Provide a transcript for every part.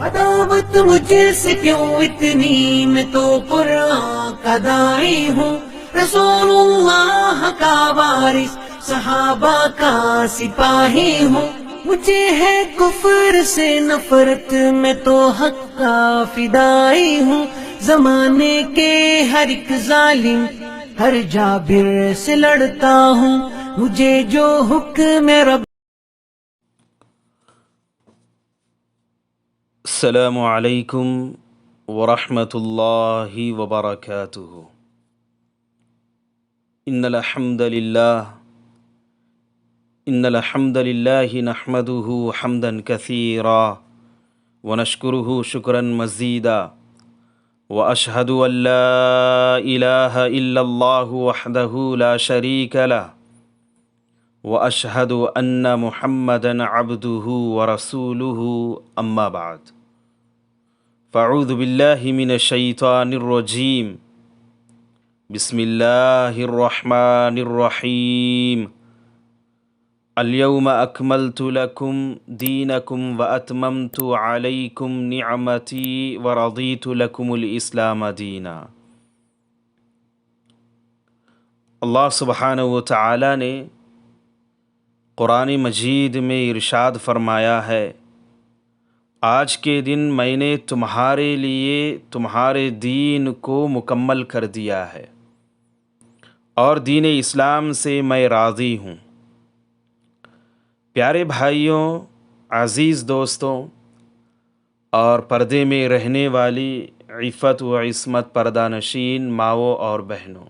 عداوت مجھ سے کیوں اتنی، میں تو قرآن کا داعی ہوں، رسول اللہ کا وارث، صحابہ کا سپاہی ہوں، مجھے ہے کفر سے نفرت، میں تو حق کا فدائی ہوں، زمانے کے ہر ایک ظالم ہر جابر سے لڑتا ہوں، مجھے جو حکم رب۔ السلام علیکم ورحمۃ اللہ وبرکاتہ۔ ان الحمد للہ نحمده حمدا کثیرا ونشکره شکرا مزیدا واشہد ان لا الہ الا اللہ وحدہ لا شریک له واشہد ان محمدا عبدہ ورسولہ اما بعد فاعوذ باللہ من الشیطان الرجیم بسم اللہ الرحمن الرحیم اليوم اکملت لکم دینکم واتممت علیکم نعمتی ورضیت لکم الاسلام دینا۔ اللہ سبحانہ و تعالی نے قرآن مجید میں ارشاد فرمایا ہے، آج کے دن میں نے تمہارے لیے تمہارے دین کو مکمل کر دیا ہے اور دین اسلام سے میں راضی ہوں۔ پیارے بھائیوں، عزیز دوستوں اور پردے میں رہنے والی عفت و عصمت پردہ نشین ماؤں اور بہنوں،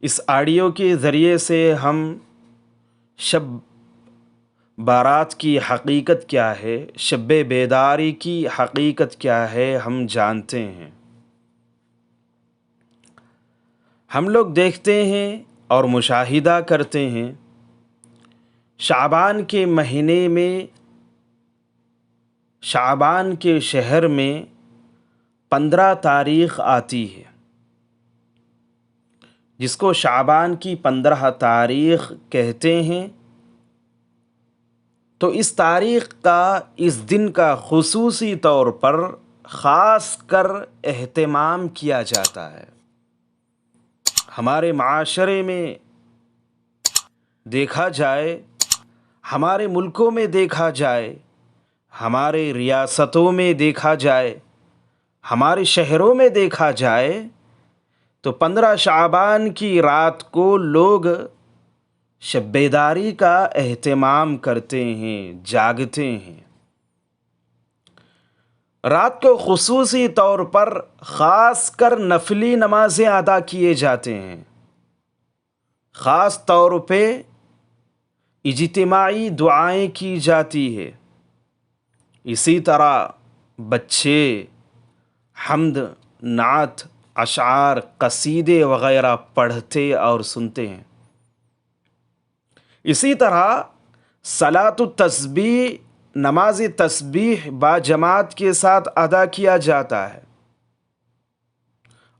اس آڈیو کے ذریعے سے ہم شب بارات کی حقیقت کیا ہے، شب بیداری کی حقیقت کیا ہے، ہم جانتے ہیں۔ ہم لوگ دیکھتے ہیں اور مشاہدہ کرتے ہیں، شعبان کے مہینے میں، شعبان کے شہر میں 15 تاریخ آتی ہے، جس کو شعبان کی 15 تاریخ کہتے ہیں۔ تو اس تاریخ کا، اس دن کا خصوصی طور پر خاص کر اہتمام کیا جاتا ہے۔ ہمارے معاشرے میں دیکھا جائے، ہمارے ملکوں میں دیکھا جائے، ہمارے ریاستوں میں دیکھا جائے، ہمارے شہروں میں دیکھا جائے، تو 15 شعبان کی رات کو لوگ شب بیداری کا اہتمام کرتے ہیں، جاگتے ہیں۔ رات کو خصوصی طور پر خاص کر نفلی نمازیں ادا کیے جاتے ہیں، خاص طور پہ اجتماعی دعائیں کی جاتی ہے۔ اسی طرح بچے حمد، نعت، اشعار، قصیدے وغیرہ پڑھتے اور سنتے ہیں۔ اسی طرح صلاۃ التسبیح، نماز تسبیح باجماعت کے ساتھ ادا کیا جاتا ہے،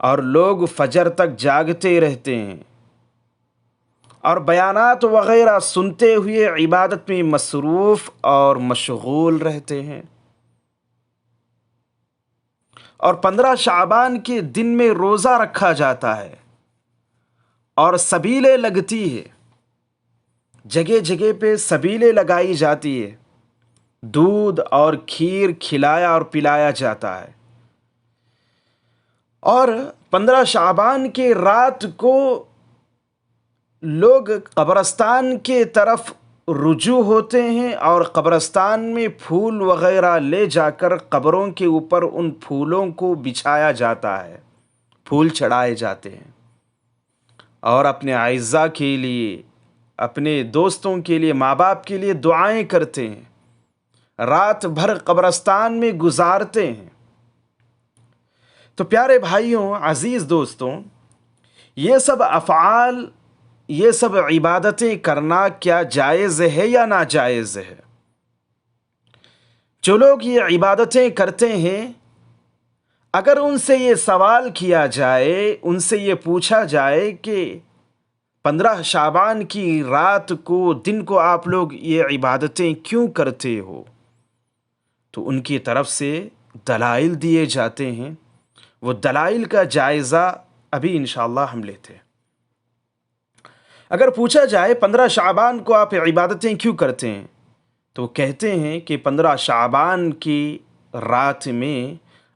اور لوگ فجر تک جاگتے رہتے ہیں اور بیانات وغیرہ سنتے ہوئے عبادت میں مصروف اور مشغول رہتے ہیں۔ اور 15 شعبان کے دن میں روزہ رکھا جاتا ہے اور سبیلیں لگتی ہے، جگہ جگہ پہ سبیلیں لگائی جاتی ہے، دودھ اور کھیر کھلایا اور پلایا جاتا ہے۔ اور 15 شعبان کے رات کو لوگ قبرستان کے طرف رجوع ہوتے ہیں اور قبرستان میں پھول وغیرہ لے جا کر قبروں کے اوپر ان پھولوں کو بچھایا جاتا ہے، پھول چڑھائے جاتے ہیں، اور اپنے اعزاء کے لیے، اپنے دوستوں کے لیے، ماں باپ کے لیے دعائیں کرتے ہیں، رات بھر قبرستان میں گزارتے ہیں۔ تو پیارے بھائیوں، عزیز دوستوں، یہ سب افعال، یہ سب عبادتیں کرنا کیا جائز ہے یا ناجائز ہے؟ جو لوگ یہ عبادتیں کرتے ہیں، اگر ان سے یہ سوال کیا جائے، ان سے یہ پوچھا جائے کہ 15 شعبان کی رات کو، دن کو آپ لوگ یہ عبادتیں کیوں کرتے ہو، تو ان کی طرف سے دلائل دیے جاتے ہیں. وہ دلائل کا جائزہ ابھی انشاءاللہ ہم لیتے ہیں. اگر پوچھا جائے 15 شعبان کو آپ عبادتیں کیوں کرتے ہیں، تو وہ کہتے ہیں کہ 15 شعبان کی رات میں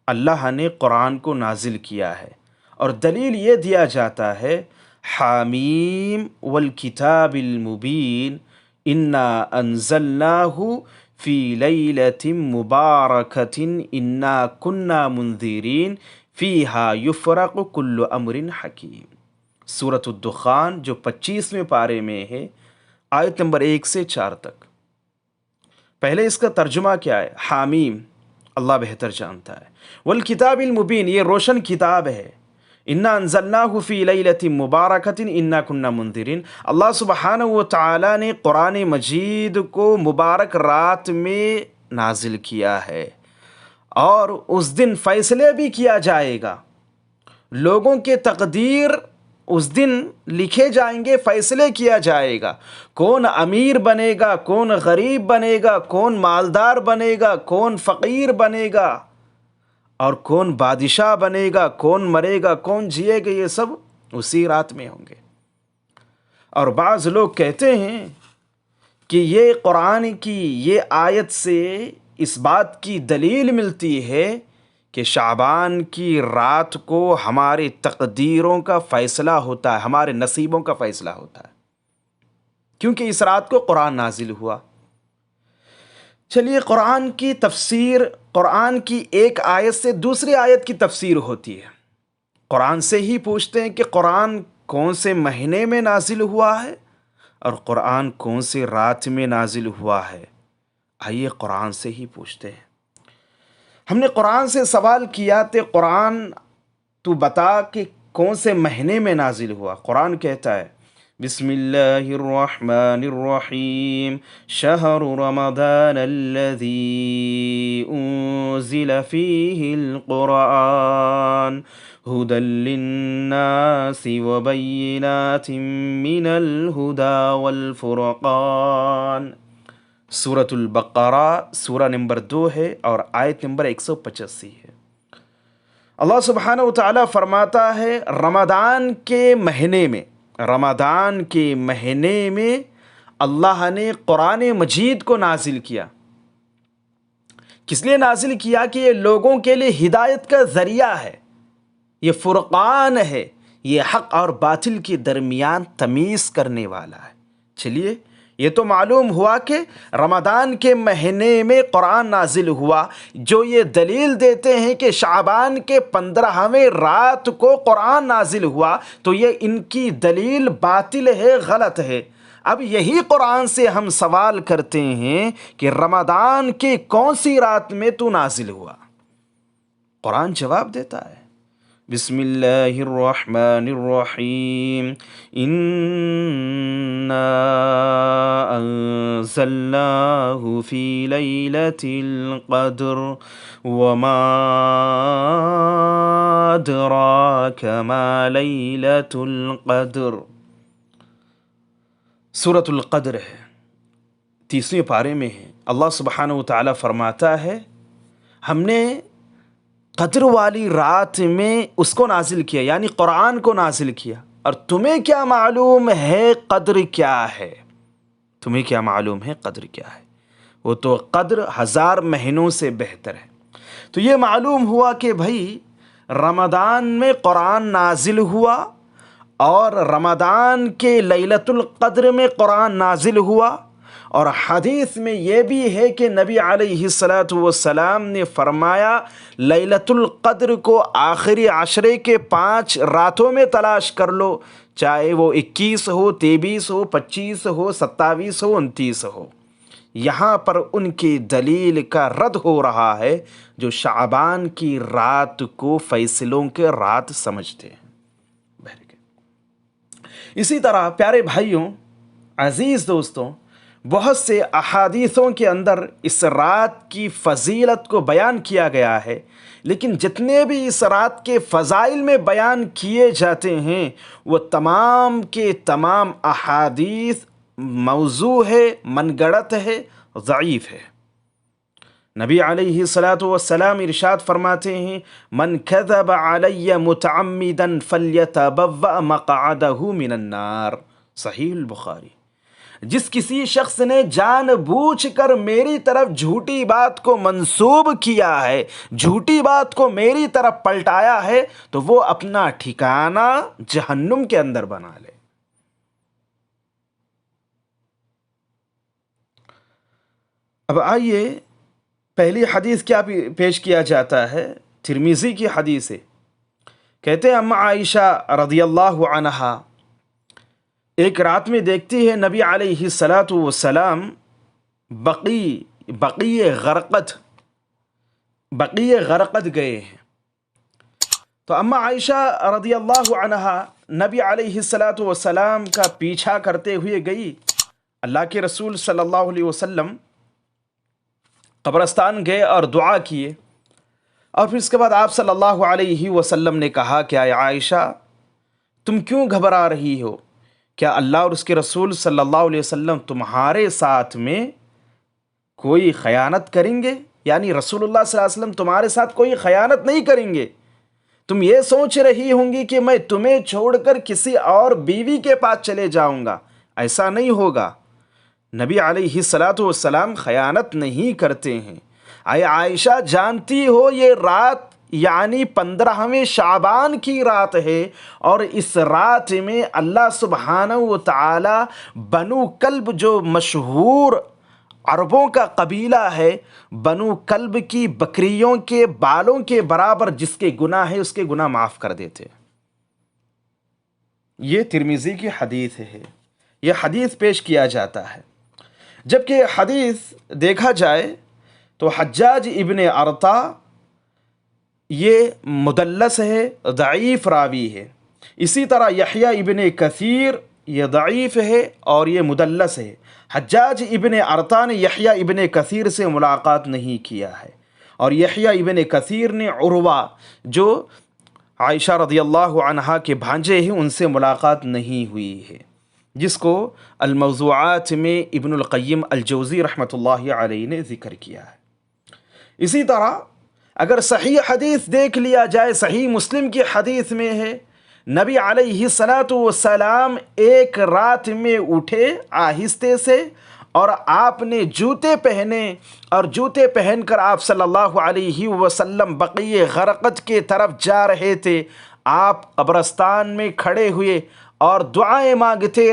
اللہ نے قرآن کو نازل کیا ہے، اور دلیل یہ دیا جاتا ہے حامیم والکتاب المبین انا انزلناہ فی لیلۃ مبارکۃ انا کنا منذرین فیہا یفرق کل امر حکیم. سورۃ الدخان جو 25ویں پارے میں ہے، آیت نمبر 1 سے 4 تک. پہلے اس کا ترجمہ کیا ہے؟ حامیم، اللہ بہتر جانتا ہے. والکتاب المبین، یہ روشن کتاب ہے. انا انزلناہ فی لیلۃ مبارکۃ انا کنا منذرین، اللہ سبحانہ و تعالی نے قرآن مجید کو مبارک رات میں نازل کیا ہے، اور اس دن فیصلے بھی کیا جائے گا. لوگوں کے تقدیر اس دن لکھے جائیں گے، فیصلے کیا جائے گا. کون امیر بنے گا، کون غریب بنے گا، کون مالدار بنے گا، کون فقیر بنے گا، اور کون بادشاہ بنے گا، کون مرے گا، کون جیے گا، یہ سب اسی رات میں ہوں گے. اور بعض لوگ کہتے ہیں کہ یہ قرآن کی یہ آیت سے اس بات کی دلیل ملتی ہے کہ شعبان کی رات کو ہمارے تقدیروں کا فیصلہ ہوتا ہے، ہمارے نصیبوں کا فیصلہ ہوتا ہے، کیونکہ اس رات کو قرآن نازل ہوا. چلیے، قرآن کی تفسیر، قرآن کی ایک آیت سے دوسری آیت کی تفسیر ہوتی ہے. قرآن سے ہی پوچھتے ہیں کہ قرآن کون سے مہینے میں نازل ہوا ہے اور قرآن کون سے رات میں نازل ہوا ہے. آئیے قرآن سے ہی پوچھتے ہیں. ہم نے قرآن سے سوال کیا کہ قرآن تو بتا کہ کون سے مہینے میں نازل ہوا. قرآن کہتا ہے بسم اللہ الرحمن الرحیم شہر رمضان الذی انزل فیہ القرآن ہدی للناس وبینات من الہدی والفرقان. سورۃ البقرہ سورہ نمبر 2 ہے اور آیت نمبر 185 ہے. اللہ سبحانہ و تعالیٰ فرماتا ہے رمضان کے مہینے میں اللہ نے قرآن مجید کو نازل کیا. کس لیے نازل کیا؟ کہ یہ لوگوں کے لیے ہدایت کا ذریعہ ہے، یہ فرقان ہے، یہ حق اور باطل کے درمیان تمیز کرنے والا ہے. چلیے، یہ تو معلوم ہوا کہ رمضان کے مہینے میں قرآن نازل ہوا. جو یہ دلیل دیتے ہیں کہ شعبان کے 15ویں رات کو قرآن نازل ہوا، تو یہ ان کی دلیل باطل ہے، غلط ہے. اب یہی قرآن سے ہم سوال کرتے ہیں کہ رمضان کی کون سی رات میں تو نازل ہوا؟ قرآن جواب دیتا ہے بسم اللہ الرحمن الرحیم انا انزلناہ فی لیلۃ القدر وما ادراک ما لیلۃ القدر. سورۃ القدر ہے، 30ویں پارے میں ہے. اللہ سبحانہ و تعالیٰ فرماتا ہے ہم نے قدر والی رات میں اس کو نازل کیا، یعنی قرآن کو نازل کیا. اور تمہیں کیا معلوم ہے قدر کیا ہے؟ تمہیں کیا معلوم ہے قدر کیا ہے؟ وہ تو قدر 1000 مہینوں سے بہتر ہے. تو یہ معلوم ہوا کہ بھائی رمضان میں قرآن نازل ہوا، اور رمضان کے لیلۃ القدر میں قرآن نازل ہوا. اور حدیث میں یہ بھی ہے کہ نبی علیہ الصلاۃ والسلام نے فرمایا لیلۃ القدر کو آخری عشرے کے 5 راتوں میں تلاش کر لو، چاہے وہ 21 ہو، 23 ہو، 25 ہو، 27 ہو، 29 ہو. یہاں پر ان کی دلیل کا رد ہو رہا ہے جو شعبان کی رات کو فیصلوں کے رات سمجھتے ہیں. اسی طرح پیارے بھائیوں، عزیز دوستوں، بہت سے احادیثوں کے اندر اس رات کی فضیلت کو بیان کیا گیا ہے، لیکن جتنے بھی اس رات کے فضائل میں بیان کیے جاتے ہیں وہ تمام کے تمام احادیث موضوع ہے، من گڑت ہے، ضعیف ہے. نبی علیہ الصلاۃ والسلام ارشاد فرماتے ہیں من کذب علی متعمدا فلیتبوأ مقعدہ من النار، صحیح البخاری۔ جس کسی شخص نے جان بوجھ کر میری طرف جھوٹی بات کو منسوب کیا ہے، جھوٹی بات کو میری طرف پلٹایا ہے، تو وہ اپنا ٹھکانہ جہنم کے اندر بنا لے۔ اب آئیے پہلی حدیث کیا پیش کیا جاتا ہے؟ ترمذی کی حدیث ہے۔ کہتے ہیں اما عائشہ رضی اللہ عنہا ایک رات میں دیکھتی ہے نبی علیہ الصلاۃ والسلام بقیع غرقد گئے ہیں۔ تو اما عائشہ رضی اللہ عنہا نبی علیہ الصلاۃ والسلام کا پیچھا کرتے ہوئے گئی۔ اللہ کے رسول صلی اللہ علیہ وسلم قبرستان گئے اور دعا کیے، اور پھر اس کے بعد آپ صلی اللہ علیہ وسلم نے کہا کہ اے عائشہ تم کیوں گھبرا رہی ہو؟ کیا اللہ اور اس کے رسول صلی اللہ علیہ وسلم تمہارے ساتھ میں کوئی خیانت کریں گے؟ یعنی رسول اللہ صلی اللہ علیہ وسلم تمہارے ساتھ کوئی خیانت نہیں کریں گے؟ تم یہ سوچ رہی ہوں گی کہ میں تمہیں چھوڑ کر کسی اور بیوی کے پاس چلے جاؤں گا، ایسا نہیں ہوگا۔ نبی علیہ الصلاۃ والسلام خیانت نہیں کرتے ہیں۔ اے عائشہ جانتی ہو یہ رات یعنی 15ویں شعبان کی رات ہے، اور اس رات میں اللہ سبحانہ و تعالی بنو کلب جو مشہور عربوں کا قبیلہ ہے، بنو کلب کی بکریوں کے بالوں کے برابر جس کے گناہ ہے اس کے گناہ معاف کر دیتے۔ یہ ترمذی کی حدیث ہے، یہ حدیث پیش کیا جاتا ہے۔ جبکہ حدیث دیکھا جائے تو حجاج ابن ارطا یہ مدلس ہے، ضعیف راوی ہے۔ اسی طرح یحییٰ ابن کثیر یہ ضعیف ہے اور یہ مدلس ہے۔ حجاج ابن ارطا نے یحییٰ ابن کثیر سے ملاقات نہیں کیا ہے، اور یحییٰ ابن کثیر نے عروہ جو عائشہ رضی اللہ عنہا کے بھانجے ہیں ان سے ملاقات نہیں ہوئی ہے، جس کو الموضوعات میں ابن القیم الجوزی رحمۃ اللہ علیہ نے ذکر کیا ہے۔ اسی طرح اگر صحیح حدیث دیکھ لیا جائے، صحیح مسلم کی حدیث میں ہے نبی علیہ الصلاۃ والسلام ایک رات میں اٹھے آہستے سے، اور آپ نے جوتے پہنے، اور جوتے پہن کر آپ صلی اللہ علیہ وسلم بقیع غرقد کے طرف جا رہے تھے۔ آپ قبرستان میں کھڑے ہوئے اور دعائیں مانگتے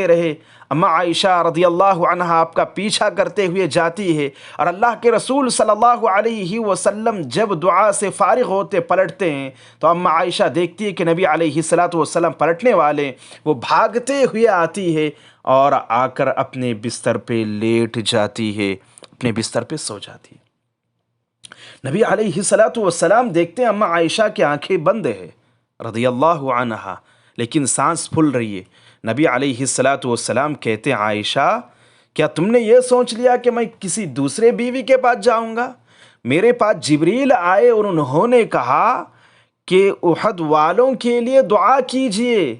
رہے۔ اما عائشہ رضی اللہ عنہا آپ کا پیچھا کرتے ہوئے جاتی ہے، اور اللہ کے رسول صلی اللہ علیہ وسلم جب دعا سے فارغ ہوتے پلٹتے ہیں تو اما عائشہ دیکھتی ہے کہ نبی علیہ الصلاۃ والسلام پلٹنے والے، وہ بھاگتے ہوئے آتی ہے اور آ کر اپنے بستر پہ لیٹ جاتی ہے، اپنے بستر پہ سو جاتی ہے۔ نبی علیہ الصلاۃ والسلام دیکھتے ہیں اما عائشہ کی آنکھیں بند ہے رضی اللہ عنہا، لیکن سانس پھول رہی ہے۔ نبی علیہ الصلاۃ والسلام کہتے ہیں عائشہ کیا تم نے یہ سوچ لیا کہ میں کسی دوسرے بیوی کے پاس جاؤں گا؟ میرے پاس جبریل آئے اور انہوں نے کہا کہ احد والوں کے لیے دعا کیجئے۔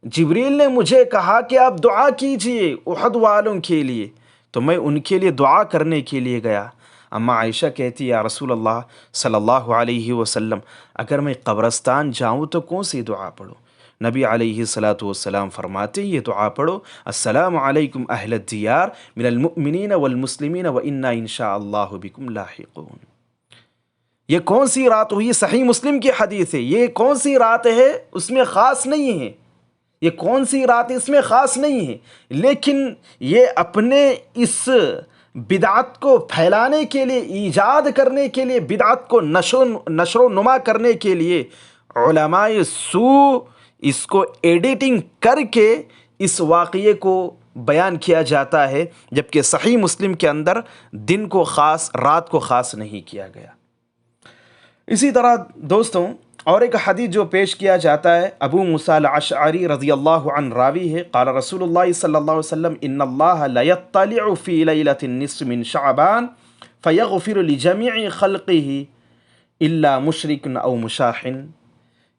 جبریل نے مجھے کہا کہ آپ دعا کیجئے احد والوں کے لیے، تو میں ان کے لیے دعا کرنے کے لیے گیا۔ اما عائشہ کہتی یا رسول اللہ صلی اللہ علیہ وسلم اگر میں قبرستان جاؤں تو کون سی دعا پڑھوں؟ نبی علیہ الصلاۃ والسلام فرماتے یہ دعا پڑھو السلام علیکم اہل الدیار من المؤمنین والمسلمین وإنا انشاء اللہ بکم لاحقون۔ یہ کون سی رات ہوئی؟ صحیح مسلم کی حدیث ہے۔ یہ کون سی رات ہے اس میں خاص نہیں ہے، یہ کون سی رات اس میں خاص نہیں ہے، لیکن یہ اپنے اس بدعت کو پھیلانے کے لیے، ایجاد کرنے کے لیے، بدعت کو نشر و نما کرنے کے لیے علماء سو اس کو ایڈیٹنگ کر کے اس واقعے کو بیان کیا جاتا ہے، جبکہ صحیح مسلم کے اندر دن کو خاص، رات کو خاص نہیں کیا گیا۔ اسی طرح دوستوں اور ایک حدیث جو پیش کیا جاتا ہے، ابو موسیٰ الاشعری رضی اللہ عنہ راوی ہے، قال رسول اللہ صلی اللہ علیہ وسلم ان اللہ لیطلع فی لیلۃ النصف من شعبان فیغفر لجمیع خلقہ الا مشرک او مشاحن۔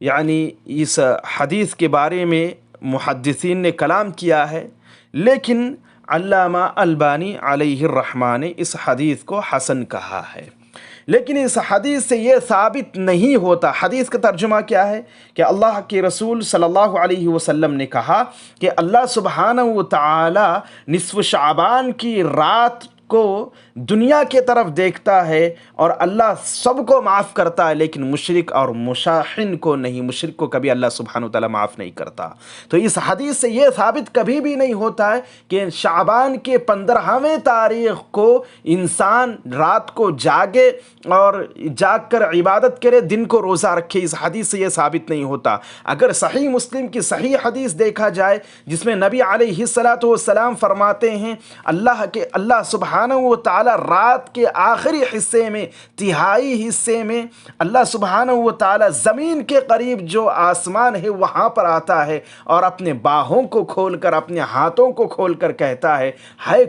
یعنی اس حدیث کے بارے میں محدثین نے کلام کیا ہے، لیکن علامہ البانی علیہ الرحمہ نے اس حدیث کو حسن کہا ہے، لیکن اس حدیث سے یہ ثابت نہیں ہوتا۔ حدیث کا ترجمہ کیا ہے کہ اللہ کے رسول صلی اللہ علیہ وسلم نے کہا کہ اللہ سبحانہ و تعالی نصف شعبان کی رات کو دنیا کے طرف دیکھتا ہے اور اللہ سب کو معاف کرتا ہے، لیکن مشرک اور مشاحن کو نہیں، مشرک کو کبھی اللہ سبحانہ وتعالی معاف نہیں کرتا۔ تو اس حدیث سے یہ ثابت کبھی بھی نہیں ہوتا ہے کہ شعبان کے 15ویں تاریخ کو انسان رات کو جاگے اور جاگ کر عبادت کرے، دن کو روزہ رکھے۔ اس حدیث سے یہ ثابت نہیں ہوتا۔ اگر صحیح مسلم کی صحیح حدیث دیکھا جائے جس میں نبی علیہ الصلاۃ والسلام فرماتے ہیں اللہ سبحانہ و تعالی رات کے آخری حصے میں، تہائی حصے میں، اللہ سبحانہ و تعالی زمین کے قریب جو آسمان ہے وہاں پر آتا ہے اور اپنے باہوں کو کھول کر، اپنے ہاتھوں کو کھول کر کہتا ہے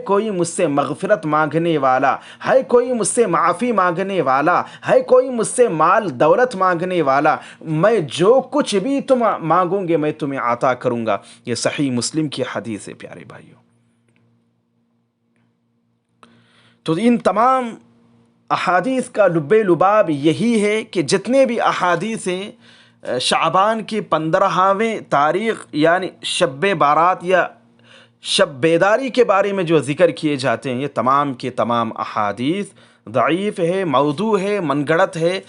کوئی مجھ سے مغفرت مانگنے والا، ہے کوئی مجھ سے معافی مانگنے والا، ہے کوئی مجھ سے مال دولت مانگنے والا، میں جو کچھ بھی تم مانگوں گے میں تمہیں عطا کروں گا۔ یہ صحیح مسلم کی حدیث ہے پیارے بھائیوں۔ تو ان تمام احادیث کا لب لباب یہی ہے کہ جتنے بھی احادیث ہیں شعبان کی 15ویں تاریخ یعنی شب بارات یا شب بیداری کے بارے میں جو ذکر کیے جاتے ہیں، یہ تمام کے تمام احادیث ضعیف ہے، موضوع ہے، من گڑت ہے۔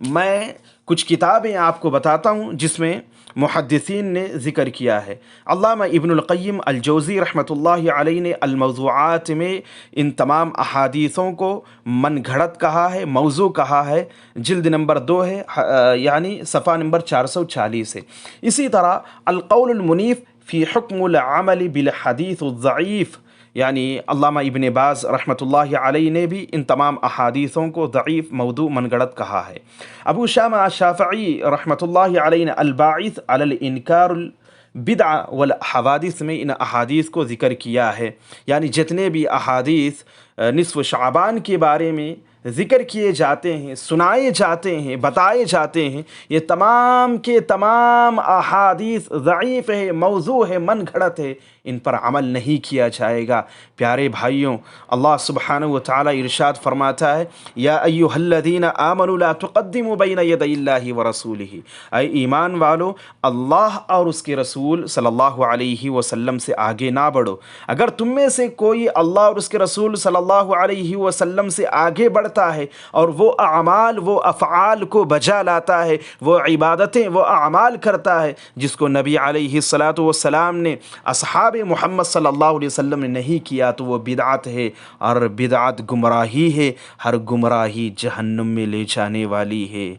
میں کچھ کتابیں آپ کو بتاتا ہوں جس میں محدثین نے ذکر کیا ہے۔ علامہ ابن القیم الجوزی رحمۃ اللہ علیہ نے الموضوعات میں ان تمام احادیثوں کو من گھڑت کہا ہے، موضوع کہا ہے، جلد نمبر 2 ہے، یعنی صفحہ نمبر 440 ہے۔ اسی طرح القول المنیف فی حکم العمل بالحدیث الضعیف، یعنی علامہ ابن باز رحمۃ اللہ علیہ نے بھی ان تمام احادیثوں کو ضعیف، موضوع، من گڑت کہا ہے۔ ابو شامہ شافعی رحمۃ اللہ علیہ نے الباعث علی الانکار البدع والحوادث میں ان احادیث کو ذکر کیا ہے، یعنی جتنے بھی احادیث نصف شعبان کے بارے میں ذکر کیے جاتے ہیں، سنائے جاتے ہیں، بتائے جاتے ہیں، یہ تمام کے تمام احادیث ضعیف ہے، موضوع ہے، من گھڑت ہے، ان پر عمل نہیں کیا جائے گا۔ پیارے بھائیوں، اللہ سبحانہ و تعالی ارشاد فرماتا ہے، یا ایھا الذین آمنوا لا تقدموا بین یدی اللہ ورسولہ، اے ایمان والو اللہ اور اس کے رسول صلی اللہ علیہ وسلم سے آگے نہ بڑھو۔ اگر تم میں سے کوئی اللہ اور اس کے رسول صلی اللہ علیہ وسلم سے آگے بڑھتا ہے اور وہ اعمال، وہ افعال کو بجا لاتا ہے، وہ عبادتیں، وہ اعمال کرتا ہے جس کو نبی علیہ الصلاۃ والسلام نے، اصحاب محمد صلی اللہ علیہ وسلم نے نہیں کیا، تو وہ بدعت ہے، اور بدعت گمراہی ہے، ہر گمراہی جہنم میں لے جانے والی ہے۔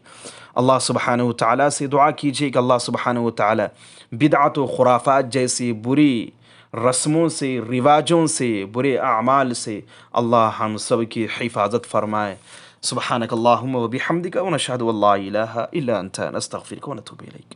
اللہ سبحانہ و تعالیٰ سے دعا کیجیے کہ اللہ سبحانہ و تعالیٰ بدعت و خرافات جیسی بری رسموں سے، رواجوں سے، برے اعمال سے اللہ ہم سب کی حفاظت فرمائے۔ سبحانک اللہم و بحمدک ونشہد ان لا الہ الا انت نستغفرک ونتوب الیک۔